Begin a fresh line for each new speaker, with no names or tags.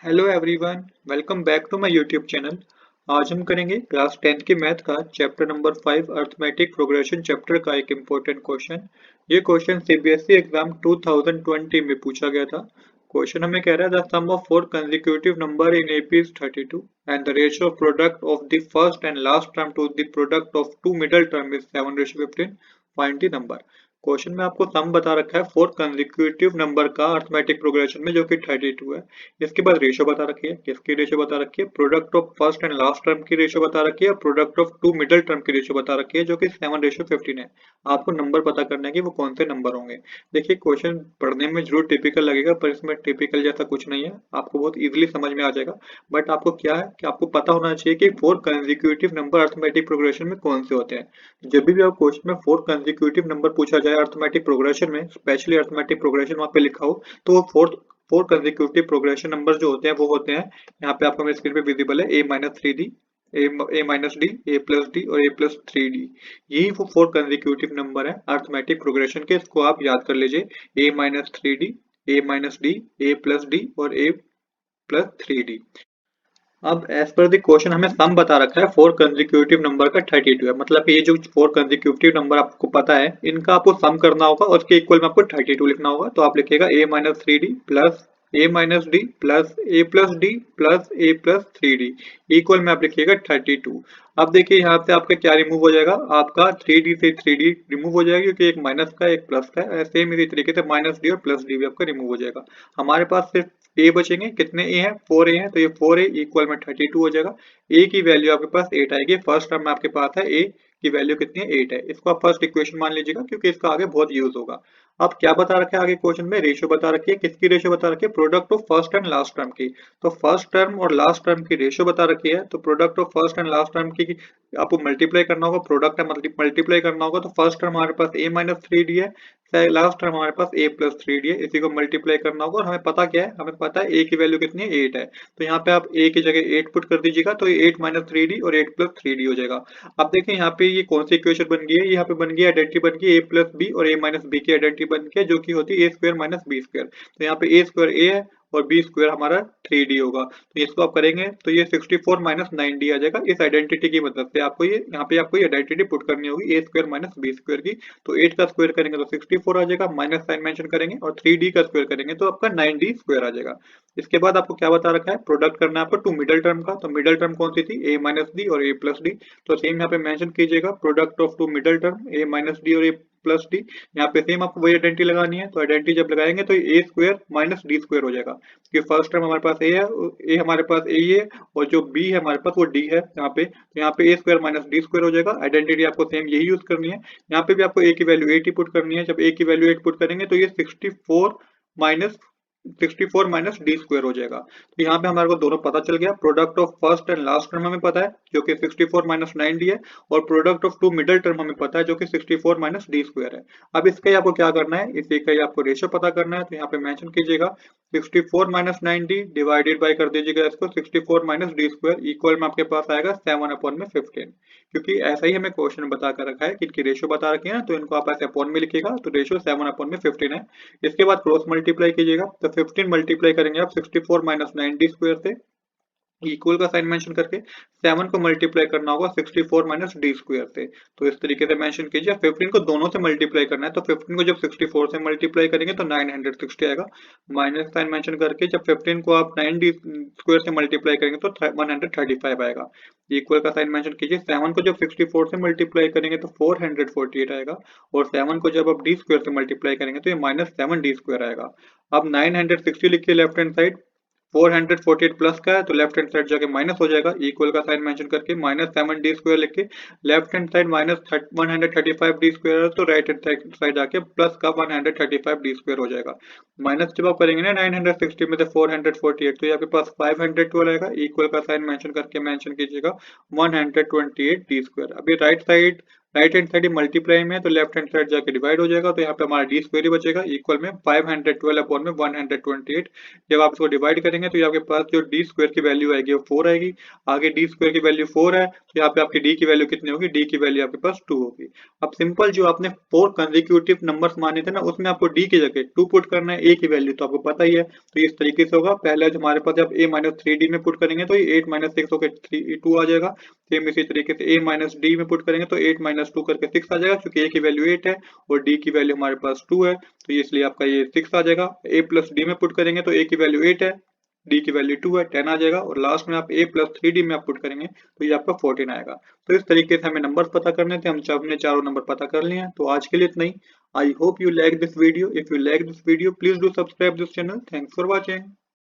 Hello everyone, welcome back to my YouTube channel. आज हम करेंगे क्लास 10 की मैथ का chapter number 5 arithmetic progression chapter का एक इम्पोर्टेंट क्वेश्चन। ये क्वेश्चन सीबीएसई एग्जाम 2020 में पूछा गया था। क्वेश्चन हमें कह रहा है the sum of four consecutive number in AP is 32 and the ratio of product of the first and last term to the product of two middle term is 7:15। Find the number. Question में आपको sum बता रखा है four consecutive number का arithmetic progression में, जो कि 32 है। इसके बाद रेशियो बता रखी है। किसकी रेशियो बता रखी है? Product of first and last term की रेशियो बता रखी है। Product of two middle term की रेशियो बता रखी है, जो कि 7:15 है। आपको नंबर पता करना है कि वो कौन से नंबर होंगे। देखिए, क्वेश्चन पढ़ने में जरूर टिपिकल लगेगा, पर इसमें टिपिकल जैसा कुछ नहीं है। आपको बहुत इजीली समझ में आ जाएगा। बट आपको क्या है कि आपको पता होना चाहिए कि four consecutive number arithmetic progression में कौन से होते हैं। जब भी आप क्वेश्चन में फोर कंसेक्यूटिव नंबर पूछा जाए अर्थमेटिक प्रोग्रेशन में, स्पेशली अर्थमेटिक प्रोग्रेशन वहां पे लिखा हो, तो वो फोर कंसेक्यूटिव प्रोग्रेशन नंबर जो होते हैं वो होते हैं, यहाँ पे आपको मेरे स्क्रीन पे विजिबल है, a-3d, a-d, a+d और a+3d। यही वो फोर कंसेक्यूटिव नंबर है अर्थमेटिक प्रोग्रेशन के। इसको आप याद कर लीजिए, a-3d, a-d, a+d और a+3d। अब एज पर द क्वेश्चन हमें सम बता रखा है फोर कंसेक्यूटिव नंबर का 32 है। मतलब ये जो फोर कंसेक्यूटिव नंबर आपको पता है, इनका आपको सम करना होगा और उसके इक्वल में आपको 32 लिखना होगा। तो आप लिखिएगा a-3d plus a-d plus a+d plus a+3d equal में आप लिखिएगा 32। अब देखिए यहाँ से आपका क्या रिमूव हो जाएगा, आपका 3d से 3d रिमूव हो जाएगा, क्योंकि एक माइनस का एक प्लस का है। सेम इसी तरीके से -d और +d भी आपका रिमूव हो जाएगा। हमारे पास सिर्फ ए बचेंगे। कितने ए हैं? 4 ए हैं, तो ये 4 ए इक्वल में 32 हो जाएगा। ए की वैल्यू आपके पास 8 आएगी। फर्स्ट टर्म में आपके पास है ए की वैल्यू कितनी है? 8 है। इसको आप फर्स्ट इक्वेशन मान लीजिएगा, क्योंकि इसका आगे बहुत यूज होगा। अब क्या बता रखा है आगे क्वेश्चन में? रेशियो बता रखी है। किसकी रेशियो बता रखी है? Product of first and last term की। तो फर्स्ट टर्म और लास्ट टर्म की रेशियो बता रखी है, तो product of first and last term की आपको मल्टीप्लाई करना होगा। प्रोडक्ट है मल्टीप्लाई करना होगा। तो फर्स्ट टर्म हमारे पास a-3d है, लास्ट टर्म हमारे पास a+3d है। इसी को मल्टीप्लाई करना होगा और हमें पता क्या है? हमें पता है a की वैल्यू कितनी है? 8 है। तो यहाँ पे आप a की जगह 8 पुट कर दीजिएगा, तो ये 8-3d और 8+3d हो जाएगा। अब देखिए यहाँ पे ये कौन सी इक्वेशन बन गई है? यहाँ पे बन गई आइडेंटिटी, बन गई a+b और a-b की आइडेंटिटी बन गई है, जो कि होती है a² - b²। तो यहाँ पे a² a है और b² हमारा 3d होगा। तो इसको आप करेंगे तो ये 64 - 9d आ जाएगा। इस आइडेंटिटी की मदद से आपको ये यहाँ पे आपको ये आइडेंटिटी पुट करनी होगी, a² - b² की। तो 8 का स्क्वायर करेंगे तो 64 आ जाएगा, माइनस साइन मेंशन करेंगे और 3d का स्क्वायर करेंगे तो आपका 9d² आ जाएगा। इसके बाद आपको क्या बता रखा है? प्रोडक्ट करना है आपको टू मिडल टर्म का। तो मिडल टर्म कौन सी थी? a-d और a+d। तो सेम यहाँ पे मेंशन कीजिएगा, product of two middle term a-d और a+d। यहाँ पे सेम आपको वही आइडेंटिटी लगानी है। तो आइडेंटिटी जब लगाएंगे तो a² - d² हो जाएगा, क्योंकि फर्स्ट टर्म हमारे पास a है, a हमारे पास a है और जो b है हमारे पास वो d है यहाँ पे। तो यहाँ पे a² - d² हो जाएगा। आइडेंटिटी आपको सेम यही यूज करनी है। यहाँ पे भी आपको a की वैल्यू 8 ही पुट करनी है। जब a की वैल्यू 8 पुट करेंगे तो ये 64 माइनस d² हो जाएगा। तो यहाँ पे हमारे को दोनों पता चल गया। Product of first and last term हमें पता है, जो कि 64 - 9d है, और product of two middle term हमें पता है, जो कि 64 - d² है। अब इसका ही आपको क्या करना है? इसी का ही आपको रेशियो पता करना है। तो यहाँ पे मेंशन कीजिएगा 64 - 9d डिवाइडेड बाय कर दीजिएगा इसको 64 - d² इक्वल में आपके पास आएगा 7/15। क्योंकि ऐसा ही हमें क्वेश्चन बता कर रखा है कि इनकी रेशियो बता रखी है ना, तो इनको आप ऐसे अपॉन में लिखिएगा। तो रेशियो 7/15 है। इसके बाद क्रॉस मल्टीप्लाई कीजिएगा, तो 15 मल्टीप्लाई करेंगे आप 64 - 9d² से, इक्वल का साइन मेंशन करके 7 को मल्टीप्लाई करना होगा 64 - d² से। तो इस तरीके से मेंशन कीजिए। 15 को दोनों से मल्टीप्लाई करना है, तो 15 को जब 64 से मल्टीप्लाई करेंगे तो 960 आएगा। माइनस साइन मेंशन करके जब 15 को आप 9d² से मल्टीप्लाई करेंगे तो 135 आएगा। इक्वल का साइन मेंशन कीजिए। 7 को जब 64 से मल्टीप्लाई करेंगे तो 448 आएगा, और 7 को जब आप d² से मल्टीप्लाई करेंगे तो ये -7d² आएगा। अब 960 लिखिए लेफ्ट हैंड साइड। 448 प्लस का है तो लेफ्ट हैंड साइड जाके माइनस हो जाएगा। इक्वल का साइन मेंशन करके -7d² लिख के लेफ्ट हैंड साइड -135d² तो राइट हैंड साइड जाके प्लस का 135d² हो जाएगा। माइनस जब आप करेंगे ना 960 में से 448, तो आपके पास 512 आएगा। इक्वल का साइन मेंशन करके मेंशन कीजिएगा 128d²। अभी right side right hand side multiply में है तो लेफ्ट हैंड साइड जाके डिवाइड हो जाएगा, तो यहाँ पे हमारा डी स्क्वायर ही बचेगा इक्वल में 512 अपॉन में 128। जब आप इसको डिवाइड करेंगे तो आपके पास जो डी स्क्वायर की वैल्यू आएगी वो 4 आएगी। आगे डी स्क्वायर की वैल्यू 4 है तो यहाँ पे आपकी डी की वैल्यू कितनी होगी, डी की वैल्यू आपके पास 2 होगी। अब सिंपल जो आपने 4 कंसेक्यूटिव नंबर्स माने थे ना, उसमें आपको डी की जगह 2 पुट करना है, ए की वैल्यू तो आपको पता ही है, तो इस तरीके से होगा। पहले जो हमारे पास जब a माइनस 3d में पुट करेंगे तो ये 8 माइनस 6 होकर 2 आ जाएगा। सेम इसी तरीके से a माइनस d में पुट करेंगे तो 8 माइनस 2 करके 6 आ जाएगा, क्योंकि a की वैल्यू 8 है और d की वैल्यू हमारे पास 2 है, तो इसलिए आपका ये 6 आ जाएगा। a प्लस d में पुट करेंगे तो a की वैल्यू 8 है, d की वैल्यू 2 है, 10 आ जाएगा, और लास्ट में आप a प्लस 3d में आप पुट करेंगे तो ये आपका 14 आएगा। तो इस तरीके से हमें नंबर्स पता करने थे, हमने चारों नंबर पता कर लिए हैं। तो आज के लिए इतना ही। I hope you like this video. If you like this video, please do subscribe this channel. Thanks for watching.